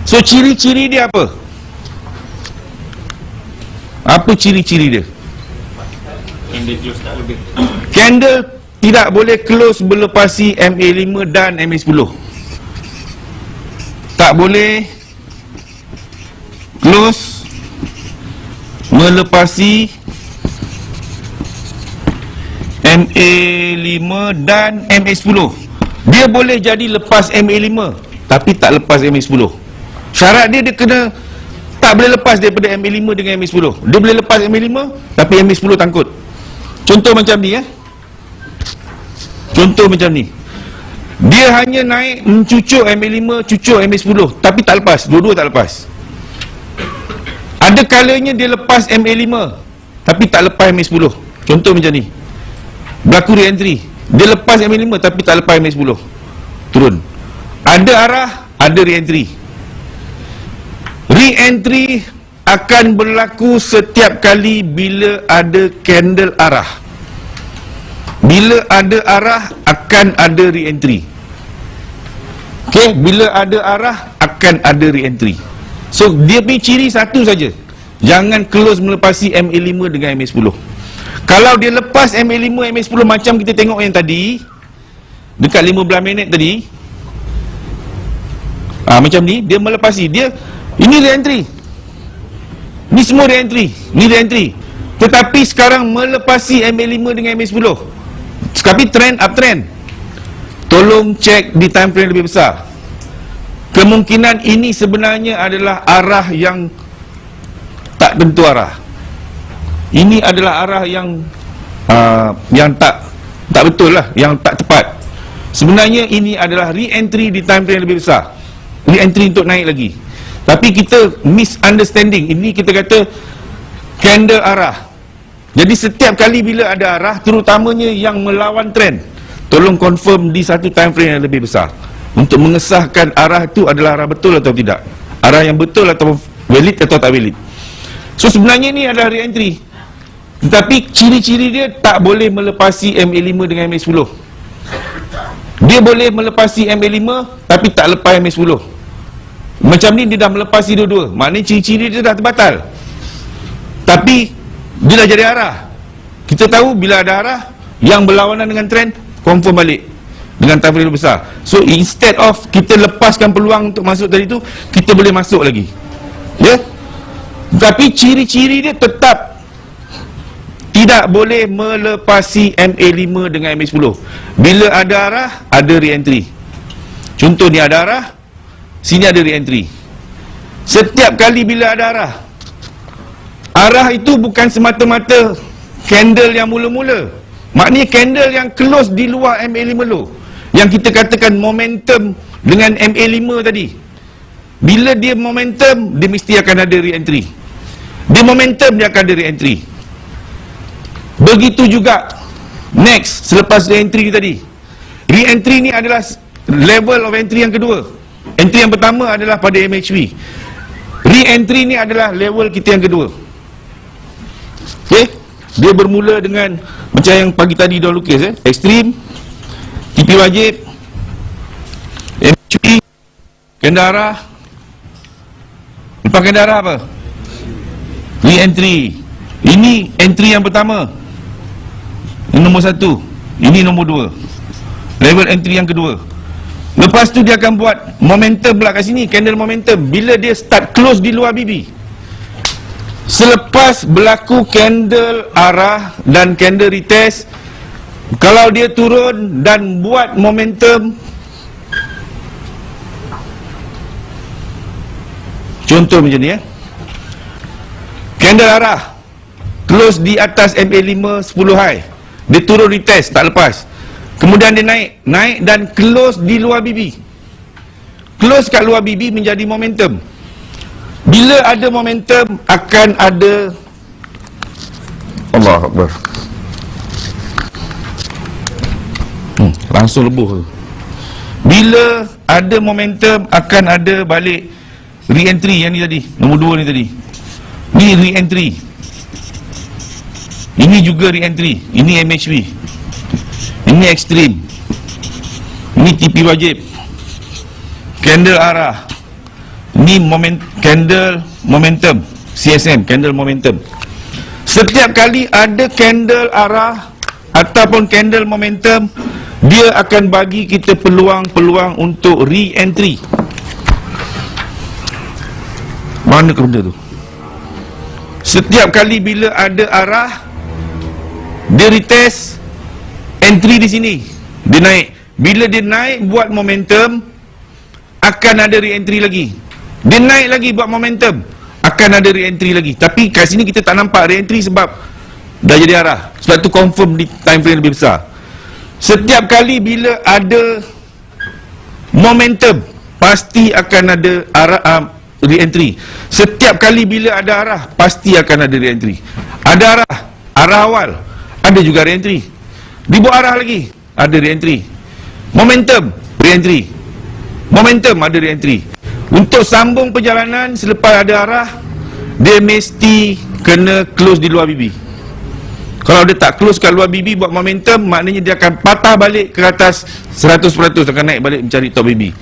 So ciri-ciri dia apa? Apa ciri-ciri dia? Candle tidak boleh close melepasi MA5 dan MA10. Tak boleh close melepasi MA5 dan MA10. Dia boleh jadi lepas MA5 tapi tak lepas MA10. Syarat dia kena tak boleh lepas daripada MA5 dengan MA10. Dia boleh lepas MA5 tapi MA10 tangkut. Contoh macam ni Contoh macam ni. Dia hanya naik mencucuk MA5, cucuk MA10 tapi tak lepas, dua-dua tak lepas. Ada kalanya dia lepas MA5 tapi tak lepas MA10. Contoh macam ni. Berlaku re-entry, dia lepas MA5 tapi tak lepas MA10, turun. Ada arah, ada re-entry. Re-entry akan berlaku setiap kali bila ada candle arah. Bila ada arah akan ada re-entry. Okey, bila ada arah akan ada re-entry. So dia punya ciri satu saja, jangan close melepasi MA5 dengan MA10. Kalau dia lepas MA5, MA10 macam kita tengok yang tadi, dekat 15 minit tadi, macam ni, dia melepasi, ini re-entry. Ni semua re-entry, ni re-entry. Tetapi sekarang melepasi MA5 dengan MA10, Tapi trend uptrend, tolong cek di time frame lebih besar. Kemungkinan ini sebenarnya adalah arah yang tak tentu arah. Ini adalah arah yang tak betul lah, yang tak tepat. Sebenarnya ini adalah re-entry di time frame lebih besar, re-entry untuk naik lagi. Tapi kita misunderstanding. Ini kita kata candle arah. Jadi setiap kali bila ada arah, terutamanya yang melawan trend, tolong confirm di satu time frame yang lebih besar untuk mengesahkan arah itu adalah arah betul atau tidak, arah yang betul atau valid atau tak valid. So sebenarnya ini adalah re-entry, tetapi ciri-ciri dia tak boleh melepasi MA5 dengan MA10. Dia boleh melepasi MA5 tapi tak lepas MA10. Macam ni dia dah melepasi dua-dua, maknanya ciri-ciri dia dah terbatal. Tapi dia dah jadi arah. Kita tahu bila ada arah yang berlawanan dengan trend, confirm balik dengan time frame besar. So instead of kita lepaskan peluang untuk masuk tadi tu, kita boleh masuk lagi, ya. Tapi ciri-ciri dia tetap tidak boleh melepasi MA5 dengan MA10. Bila ada arah, ada re-entry. Contoh ni ada arah, sini ada re-entry. Setiap kali bila ada arah, arah itu bukan semata-mata candle yang mula-mula. Maknanya candle yang close di luar MA5 low, yang kita katakan momentum dengan MA5 tadi. Bila dia momentum, dia mesti akan ada re-entry. Dia momentum, dia akan ada re-entry. Begitu juga next, selepas re-entry tadi. Re-entry ni adalah level of entry yang kedua. Entry yang pertama adalah pada MHV. Re-entry ni adalah level kita yang kedua. Okey, dia bermula dengan macam yang pagi tadi dah lukis, ekstrim, TP wajib, MHV, candle arah. Lepas candle arah apa? Re-entry. Ini entry yang pertama, ini nombor 1, ini nombor 2, level entry yang kedua. Lepas tu dia akan buat momentum pula kat sini, candle momentum. Bila dia start close di luar BB, selepas berlaku candle arah dan candle retest, kalau dia turun dan buat momentum, contoh macam ni, candle arah close di atas MA5 10 high, dia turun retest, tak lepas. Kemudian dia naik dan close di luar BB. Close kat luar BB menjadi momentum. Bila ada momentum, akan ada Allahu Akbar. Langsung lebuh tu. Bila ada momentum, akan ada balik re-entry yang ni tadi, nombor 2 ni tadi. Ni re-entry. Ini juga re-entry. Ini MHV. Ini ekstrim. Ini TP wajib. Candle arah. Ini candle momentum. CSM, candle momentum. Setiap kali ada candle arah ataupun candle momentum, dia akan bagi kita peluang-peluang untuk re-entry. Mana ke benda tu? Setiap kali bila ada arah, dia retest, entry di sini, dia naik. Bila dia naik buat momentum, akan ada re-entry lagi. Dia naik lagi buat momentum, akan ada re-entry lagi. Tapi kat sini kita tak nampak re-entry sebab dah jadi arah. Sebab tu confirm di time frame lebih besar. Setiap kali bila ada momentum, pasti akan ada arah, re-entry. Setiap kali bila ada arah, pasti akan ada re-entry. Ada arah awal, ada juga re-entry. Dibuat arah lagi, ada re-entry. Momentum, re-entry. Momentum, ada re-entry. Untuk sambung perjalanan selepas ada arah, dia mesti kena close di luar BB. Kalau dia tak close kat luar BB buat momentum, maknanya dia akan patah balik ke atas 100%, akan naik balik mencari top BB.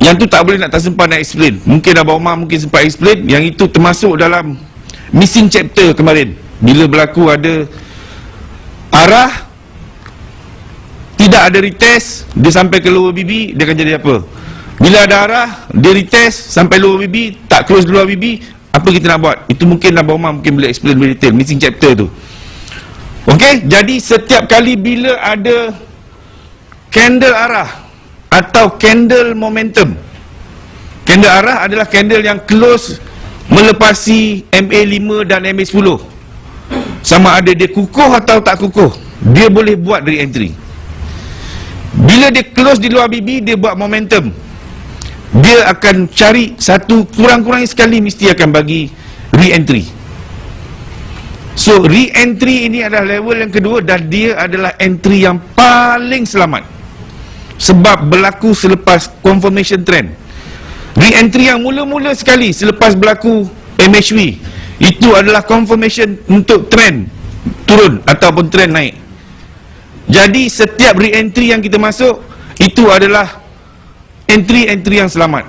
Yang tu tak boleh nak tersempat nak explain. Mungkin Abang Omar mungkin sempat explain. Yang itu termasuk dalam missing chapter kemarin. Bila berlaku ada arah, tidak ada retest, dia sampai ke lower BB, dia akan jadi apa? Bila ada arah, dia retest sampai lower BB, tak close luar BB, apa kita nak buat? Itu mungkin Abang Omar mungkin boleh explain lebih detail, missing chapter tu. Okey, jadi setiap kali bila ada candle arah atau candle momentum, candle arah adalah candle yang close melepasi MA5 dan MA10. Sama ada dia kukuh atau tak kukuh, dia boleh buat re-entry. Bila dia close di luar BB, dia buat momentum. Dia akan cari satu, kurang-kurang sekali mesti akan bagi re-entry. So re-entry ini adalah level yang kedua dan dia adalah entry yang paling selamat sebab berlaku selepas confirmation trend. Re-entry yang mula-mula sekali selepas berlaku MHV, itu adalah confirmation untuk trend turun ataupun trend naik. Jadi setiap re-entry yang kita masuk, itu adalah entry-entry yang selamat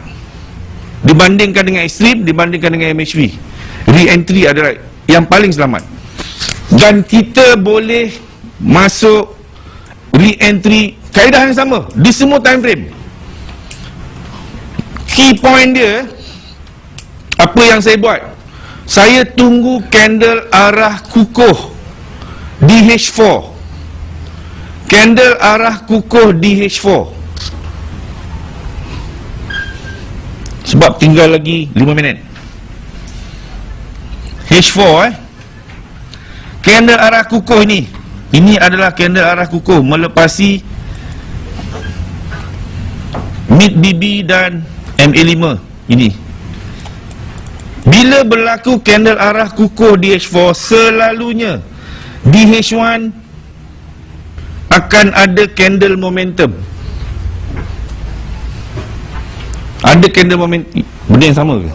dibandingkan dengan ekstrim, dibandingkan dengan MHV. Re-entry adalah yang paling selamat. Dan kita boleh masuk re-entry kaedah yang sama di semua time frame. Key point dia, apa yang saya buat, saya tunggu candle arah kukuh DH4, candle arah kukuh DH4, sebab tinggal lagi 5 minit. H4 candle arah kukuh ini adalah candle arah kukuh melepasi mid BB dan MA5 ini. Bila berlaku candle arah kukuh DH4, selalunya DH1 akan ada candle momentum. Ada candle momentum. Benda yang sama ke?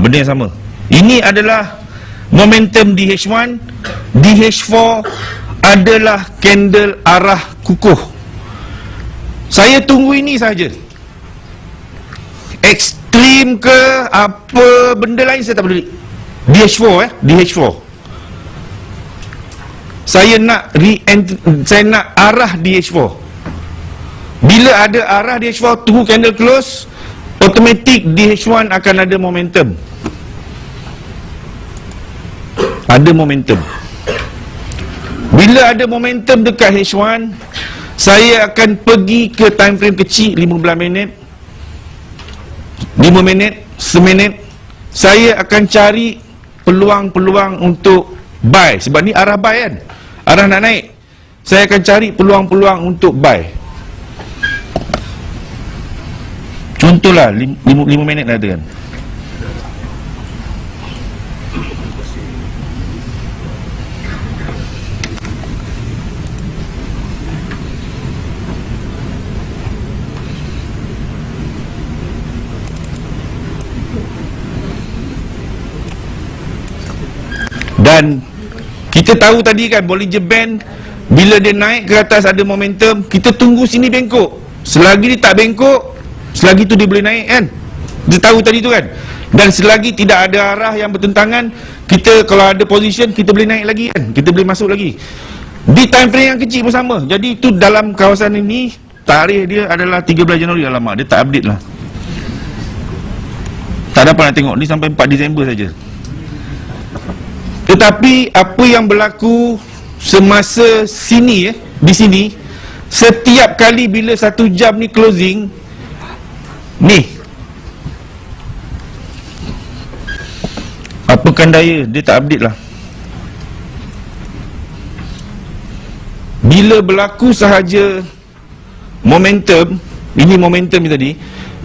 Benda yang sama. Ini adalah momentum DH1. DH4 adalah candle arah kukuh. Saya tunggu ini saja. Ekstrim ke apa benda lain saya tak peduli. DH4 DH4. Saya nak saya nak arah DH4. Bila ada arah DH4, tunggu candle close, automatic DH1 akan ada momentum. Ada momentum. Bila ada momentum dekat H1, saya akan pergi ke time frame kecil 15 minit, 5 minit, seminit. Saya akan cari peluang-peluang untuk buy. Sebab ni arah buy kan, arah nak naik. Saya akan cari peluang-peluang untuk buy. Contohlah 5 minit ada kan. Dan kita tahu tadi kan, Bollinger Band bila dia naik ke atas ada momentum, kita tunggu sini bengkok. Selagi dia tak bengkok, selagi tu dia boleh naik kan. Kita tahu tadi tu kan. Dan selagi tidak ada arah yang bertentangan, kita kalau ada position, kita boleh naik lagi kan, kita boleh masuk lagi. Di time frame yang kecil pun sama. Jadi itu dalam kawasan ini, tarikh dia adalah 13 Januari. Alamak, dia tak update lah. Tak dapat nak tengok. Ni sampai 4 Disember saja. Tetapi apa yang berlaku semasa sini di sini, setiap kali bila 1 jam ni closing, ni apakan daya, dia tak update lah. Bila berlaku sahaja momentum, ini momentum ni tadi,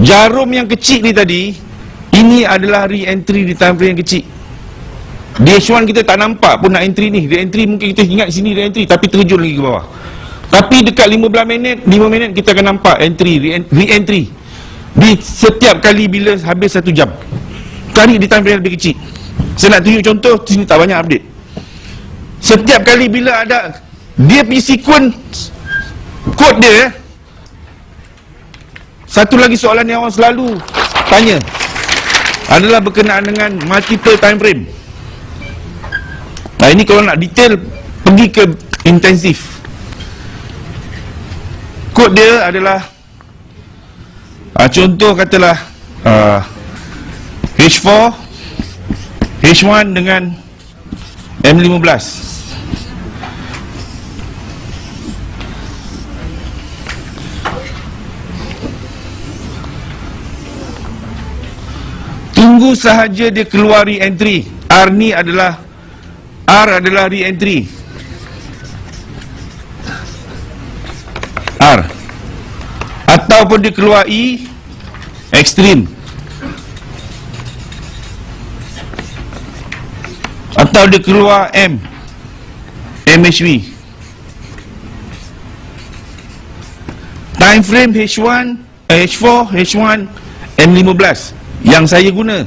jarum yang kecil ni tadi, ini adalah re-entry di time frame yang kecil. DH1 kita tak nampak pun nak entry ni. Re-entry mungkin kita ingat sini re-entry, tapi terjun lagi ke bawah. Tapi dekat 15 minit, 5 minit kita akan nampak entry, re-entry di setiap kali bila habis 1 jam. Cari di time frame lebih kecil. Saya nak tunjuk contoh, sini tak banyak update. Setiap kali bila ada, dia pergi sequence kod dia. Satu lagi soalan yang orang selalu tanya adalah berkenaan dengan multiple time frame. Nah, ini kalau nak detail, pergi ke intensif. Kod dia adalah contoh katalah H4 H1 dengan M15. Tunggu sahaja dia keluar re-entry. R adalah re-entry. R. Ataupun dia keluar E, ekstrim. Atau dia keluar M, MHV. Time frame H1, H4, H1, M15 yang saya guna.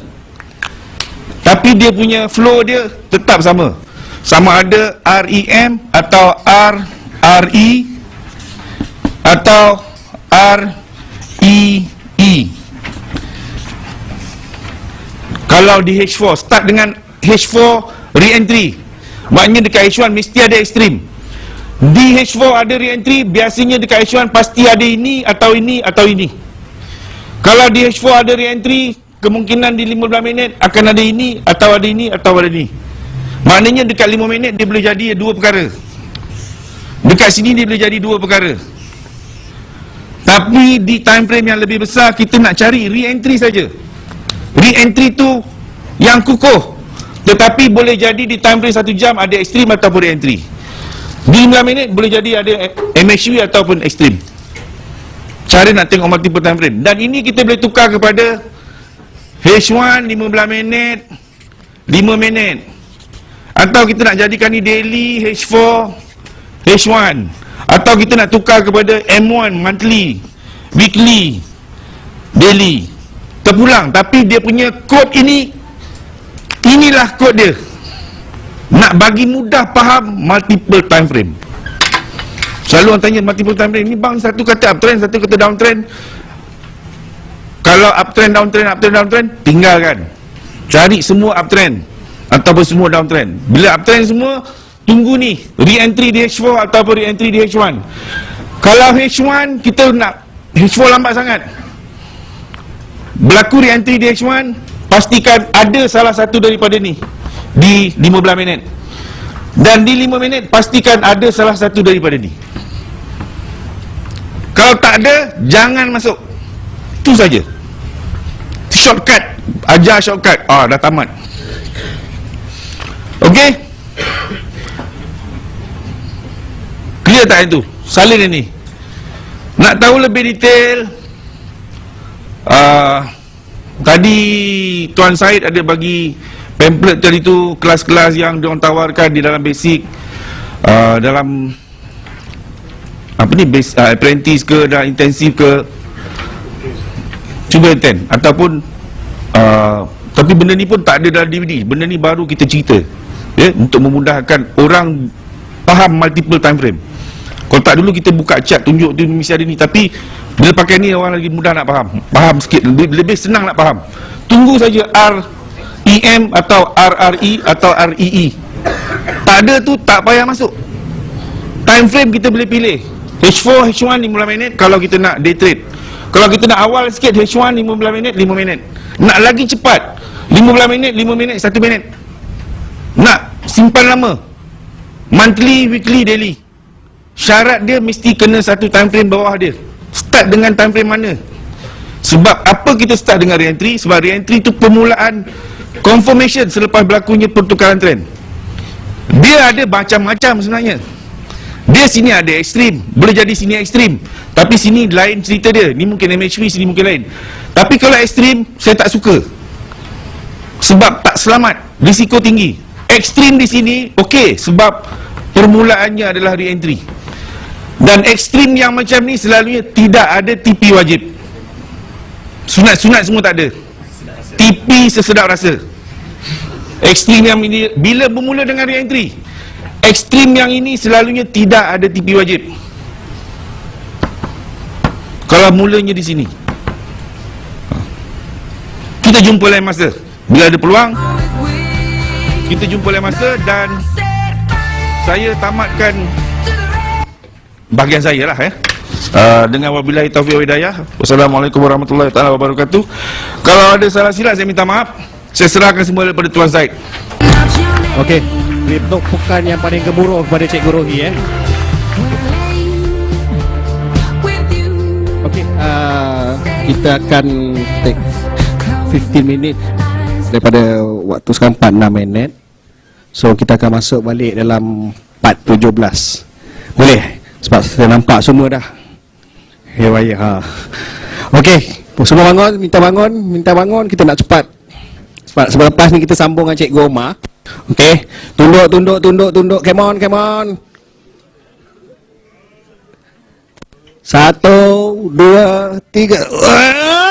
Tapi dia punya flow dia tetap sama. Sama ada REM atau RRE atau REE. Kalau di H4 start dengan H4 re-entry, maknanya dekat H1 mesti ada ekstrim. Di H4 ada re-entry, biasanya dekat H1 pasti ada ini atau ini atau ini. Kalau di H4 ada re-entry, kemungkinan di 15 minit akan ada ini atau ada ini atau ada ini. Maknanya dekat 5 minit dia boleh jadi dua perkara. Dekat sini dia boleh jadi dua perkara. Tapi di time frame yang lebih besar, kita nak cari re-entry saja. Re-entry tu yang kukuh. Tetapi boleh jadi di time frame 1 jam ada ekstrim ataupun re-entry. Di 15 minit boleh jadi ada MHV ataupun ekstrim. Cara nak tengok multiple time frame. Dan ini kita boleh tukar kepada H1 15 minit, 5 minit. Atau kita nak jadikan ni daily, H4 H1. Atau kita nak tukar kepada M1 monthly, weekly, daily. Terpulang. Tapi dia punya kod ini, inilah kod dia. Nak bagi mudah faham multiple time frame. Selalu orang tanya multiple time frame ni, bang, satu kata uptrend, satu kata downtrend. Kalau uptrend, downtrend, tinggalkan. Cari semua uptrend ataupun semua downtrend. Bila uptrend semua, tunggu ni re-entry di H4 ataupun re-entry di H1. Kalau H1 kita nak H4 lambat sangat, berlaku re-entry di H1, pastikan ada salah satu daripada ni di 15 minit. Dan di 5 minit pastikan ada salah satu daripada ni. Kalau tak ada, jangan masuk. Itu saja. Shortcut, ajar shortcut. Dah tamat. Okey? Clear tak itu? Salin ini. Nak tahu lebih detail, tadi Tuan Syed ada bagi pamphlet tadi tu, kelas-kelas yang diorang tawarkan di dalam basic, dalam apa ni, apprentice ke dan intensif ke, cuba attend. Ataupun tapi benda ni pun tak ada dalam DVD. Benda ni baru kita cerita, ya, untuk memudahkan orang faham multiple time frame. Kalau tak, dulu kita buka chart tunjuk tu mesti ada ni, tapi bila pakai ni orang lagi mudah nak faham sikit, lebih senang nak faham. Tunggu saja REM atau RRE atau REE. Tak ada tu tak payah masuk. Time frame kita boleh pilih H4, H1 15 minit kalau kita nak day trade. Kalau kita nak awal sikit, H1 15 minit, 5 minit. Nak lagi cepat, 15 minit, 5 minit, 1 minit. Nak simpan lama, monthly, weekly, daily. Syarat dia mesti kena satu time frame bawah dia. Start dengan time frame mana? Sebab apa kita start dengan re-entry? Sebab re-entry tu permulaan confirmation selepas berlakunya pertukaran trend. Dia ada macam-macam sebenarnya. Dia sini ada ekstrim, boleh jadi sini ekstrim, tapi sini lain cerita dia. Ni mungkin MHV, sini mungkin lain. Tapi kalau ekstrim, saya tak suka. Sebab tak selamat, risiko tinggi. Ekstrim di sini okey, sebab permulaannya adalah re-entry. Dan ekstrim yang macam ni selalunya tidak ada TP wajib. Sunat-sunat semua tak ada. TP sesedap rasa. Ekstrim yang ini bila bermula dengan re-entry. Ekstrim yang ini selalunya tidak ada TP wajib. Kalau mulanya di sini. Kita jumpa lain masa. Bila ada peluang, kita jumpa lain masa. Dan saya tamatkan bahagian saya lah, dengan wabillahi taufiq wa hidayah. Wassalamualaikum warahmatullahi taala wabarakatuh. Kalau ada salah silap saya minta maaf. Saya serahkan semua daripada Tuan Syed. Okey, bentuk bukan yang paling gemuruh kepada Cikgu Rohi, Okey, kita akan take 15 minit daripada waktu sekarang 46 minit. So kita akan masuk balik dalam part 17. Boleh? Sebab saya nampak semua dah. Baik. Okey, semua bangun, minta bangun, kita nak cepat. Sebab lepas ni kita sambung dengan Cikgu Omar. Okey, tunduk. Come on. 1, 2, 3.